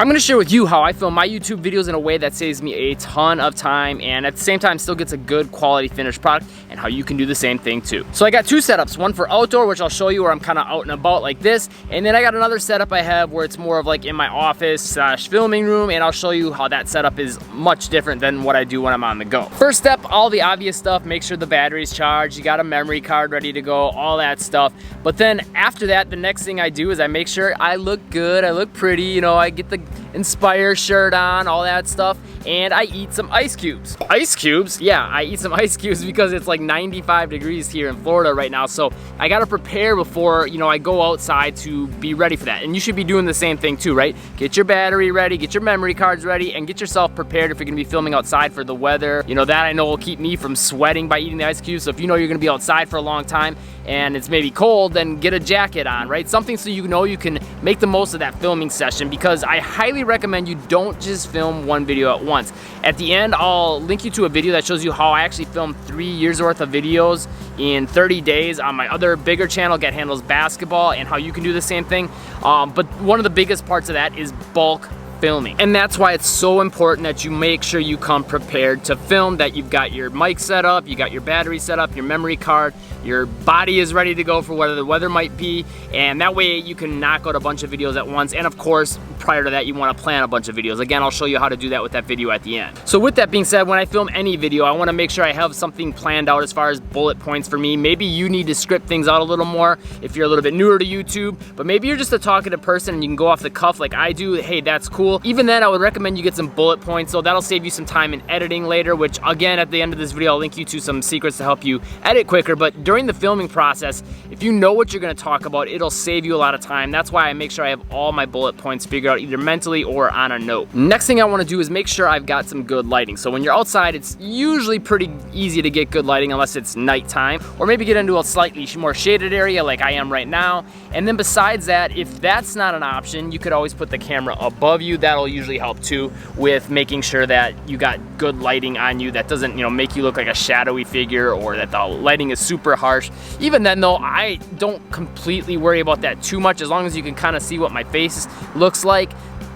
I'm gonna share with you how I film my YouTube videos in a way that saves me a ton of time and at the same time still gets a good quality finished product, and how you can do the same thing too. So I got two setups, one for outdoor, which I'll show you where I'm kind of out and about like this, and then I got another setup I have where it's more of like in my office / filming room, and I'll show you how that setup is much different than what I do when I'm on the go. First step, all the obvious stuff, make sure the battery's charged, you got a memory card ready to go, all that stuff. But then after that, the next thing I do is I make sure I look good, I look pretty, you know, I get the Inspire shirt on, all that stuff, and I eat some ice cubes. Ice cubes? Yeah, I eat some ice cubes because it's like 95 degrees here in Florida right now, so I gotta prepare before, you know, I go outside to be ready for that. And you should be doing the same thing too, right? Get your battery ready, get your memory cards ready, and get yourself prepared if you're gonna be filming outside for the weather. You know, that I know will keep me from sweating by eating the ice cubes, so if you know you're gonna be outside for a long time and it's maybe cold, then get a jacket on, right? Something so you know you can make the most of that filming session, because I highly recommend you don't just film one video at once. At the end, I'll link you to a video that shows you how I actually filmed 3 years worth of videos in 30 days on my other bigger channel, Get Handles Basketball, and how you can do the same thing. But one of the biggest parts of that is bulk filming. And that's why it's so important that you make sure you come prepared to film, that you've got your mic set up, you got your battery set up, your memory card, your body is ready to go for whatever the weather might be, and that way you can knock out a bunch of videos at once. And of course, prior to that, you want to plan a bunch of videos. Again, I'll show you how to do that with that video at the end. So with that being said, when I film any video, I want to make sure I have something planned out as far as bullet points for me. Maybe you need to script things out a little more if you're a little bit newer to YouTube, but maybe you're just a talkative person and you can go off the cuff like I do. Hey, that's cool. Even then, I would recommend you get some bullet points, so that'll save you some time in editing later, which again, at the end of this video, I'll link you to some secrets to help you edit quicker. But during the filming process, if you know what you're going to talk about, it'll save you a lot of time. That's why I make sure I have all my bullet points figured out either mentally or on a note. Next thing I want to do is make sure I've got some good lighting. So when you're outside, it's usually pretty easy to get good lighting unless it's nighttime, or maybe get into a slightly more shaded area like I am right now. And then besides that, if that's not an option, you could always put the camera above you. That'll usually help too with making sure that you got good lighting on you that doesn't, you know, make you look like a shadowy figure, or that the lighting is super harsh. Even then though, I don't completely worry about that too much, as long as you can kind of see what my face looks like.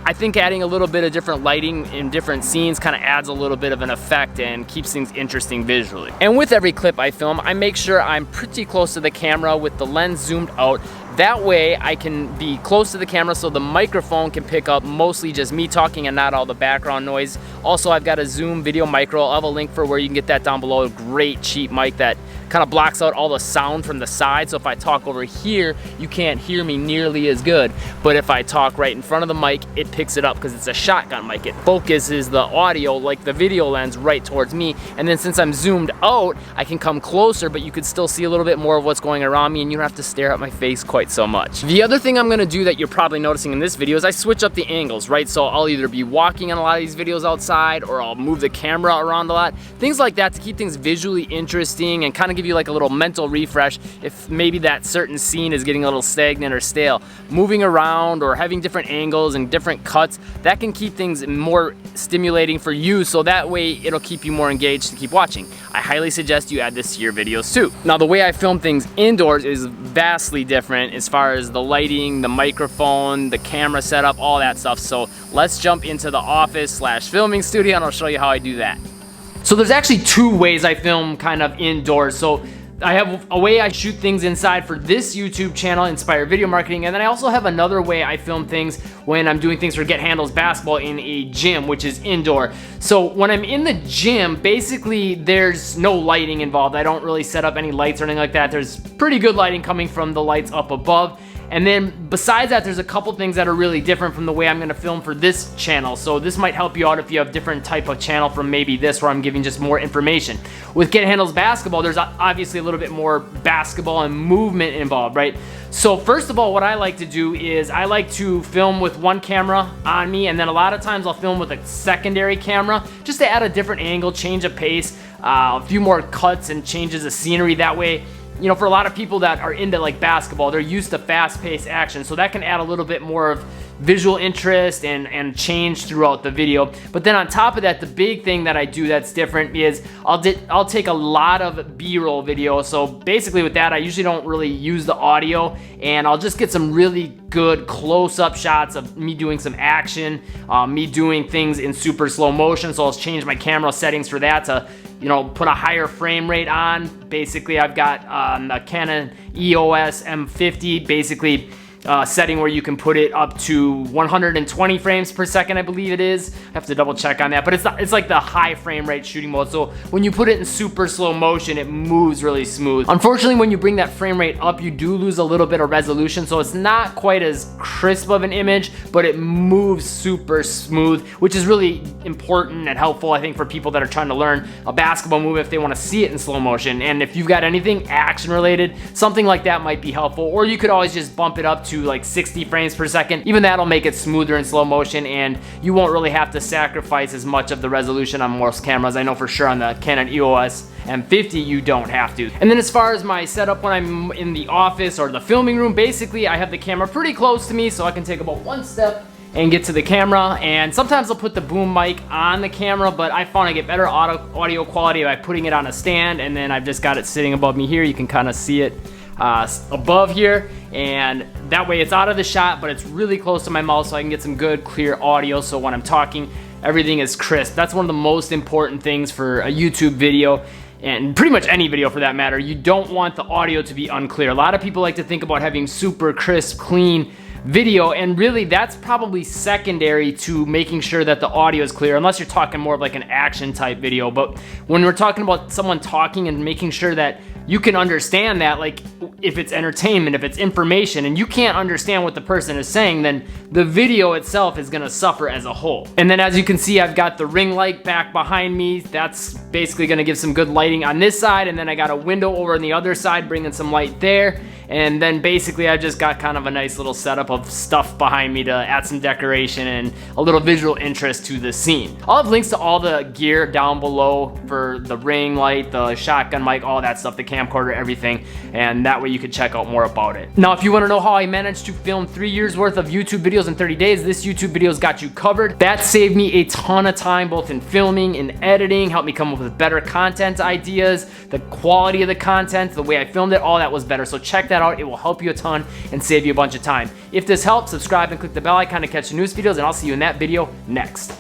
I think adding a little bit of different lighting in different scenes kind of adds a little bit of an effect and keeps things interesting visually. And with every clip I film, I make sure I'm pretty close to the camera with the lens zoomed out. That way I can be close to the camera so the microphone can pick up mostly just me talking and not all the background noise. Also, I've got a Zoom Video Micro. I'll have a link for where you can get that down below. A great cheap mic that kind of blocks out all the sound from the side, so if I talk over here, you can't hear me nearly as good. But if I talk right in front of the mic, it picks it up because it's a shotgun mic. It focuses the audio, like the video lens, right towards me. And then since I'm zoomed out, I can come closer, but you can still see a little bit more of what's going around me, and you don't have to stare at my face quite so much. The other thing I'm gonna do that you're probably noticing in this video is I switch up the angles, right? So I'll either be walking on a lot of these videos outside, or I'll move the camera around a lot. Things like that to keep things visually interesting and kind of give you like a little mental refresh if maybe that certain scene is getting a little stagnant or stale. Moving around or having different angles and different cuts, that can keep things more stimulating for you, so that way it'll keep you more engaged to keep watching. I highly suggest you add this to your videos too. Now, the way I film things indoors is vastly different as far as the lighting, the microphone, the camera setup, all that stuff. So let's jump into the office / filming studio and I'll show you how I do that. So there's actually two ways I film kind of indoors. So I have a way I shoot things inside for this YouTube channel, Inspire Video Marketing, and then I also have another way I film things when I'm doing things for Get Handles Basketball in a gym, which is indoor. So when I'm in the gym, basically there's no lighting involved. I don't really set up any lights or anything like that. There's pretty good lighting coming from the lights up above. And then besides that, there's a couple things that are really different from the way I'm gonna film for this channel. So this might help you out if you have different type of channel from maybe this, where I'm giving just more information. With Get Handles Basketball, there's obviously a little bit more basketball and movement involved, right? So first of all, what I like to do is I like to film with one camera on me, and then a lot of times I'll film with a secondary camera just to add a different angle, change of pace, a few more cuts and changes of scenery. That way, you know, for a lot of people that are into like basketball, they're used to fast-paced action, so that can add a little bit more of visual interest and change throughout the video. But then on top of that, the big thing that I do that's different is I'll take a lot of B-roll video. So basically with that, I usually don't really use the audio, and I'll just get some really good close-up shots of me doing some action, me doing things in super slow motion. So I'll change my camera settings for that to, you know, put a higher frame rate on. Basically, I've got a Canon EOS M50, basically setting where you can put it up to 120 frames per second, I believe it is. I have to double check on that, but it's like the high frame rate shooting mode. So when you put it in super slow motion, it moves really smooth. Unfortunately, when you bring that frame rate up, you do lose a little bit of resolution, so it's not quite as crisp of an image, but it moves super smooth, which is really important and helpful, I think, for people that are trying to learn a basketball move if they want to see it in slow motion. And if you've got anything action related, something like that might be helpful. Or you could always just bump it up to like 60 frames per second. Even that'll make it smoother in slow motion, and you won't really have to sacrifice as much of the resolution on most cameras. I know for sure on the Canon EOS M50 you don't have to. And then as far as my setup when I'm in the office or the filming room, basically I have the camera pretty close to me, so I can take about one step and get to the camera. And sometimes I'll put the boom mic on the camera, but I found I get better audio quality by putting it on a stand, and then I've just got it sitting above me here. You can kind of see it above here, and that way it's out of the shot, but it's really close to my mouth, so I can get some good clear audio. So when I'm talking, everything is crisp. That's one of the most important things for a YouTube video, and pretty much any video for that matter. You don't want the audio to be unclear. A lot of people like to think about having super crisp, clean video, and really that's probably secondary to making sure that the audio is clear, unless you're talking more of like an action type video. But when we're talking about someone talking and making sure that you can understand that, like if it's entertainment, if it's information, and you can't understand what the person is saying, then the video itself is gonna suffer as a whole. And then as you can see, I've got the ring light back behind me. That's basically gonna give some good lighting on this side, and then I got a window over on the other side bringing some light there. And then basically I've just got kind of a nice little setup of stuff behind me to add some decoration and a little visual interest to the scene. I'll have links to all the gear down below for the ring light, the shotgun mic, all that stuff, the camcorder, everything, and that way you could check out more about it. Now, if you want to know how I managed to film 3 years worth of YouTube videos in 30 days, this YouTube video's got you covered. That saved me a ton of time, both in filming and editing, helped me come up with better content ideas, the quality of the content, the way I filmed it, all that was better. So check that out. It will help you a ton and save you a bunch of time. If this helps, subscribe and click the bell icon to catch the newest videos, and I'll see you in that video next.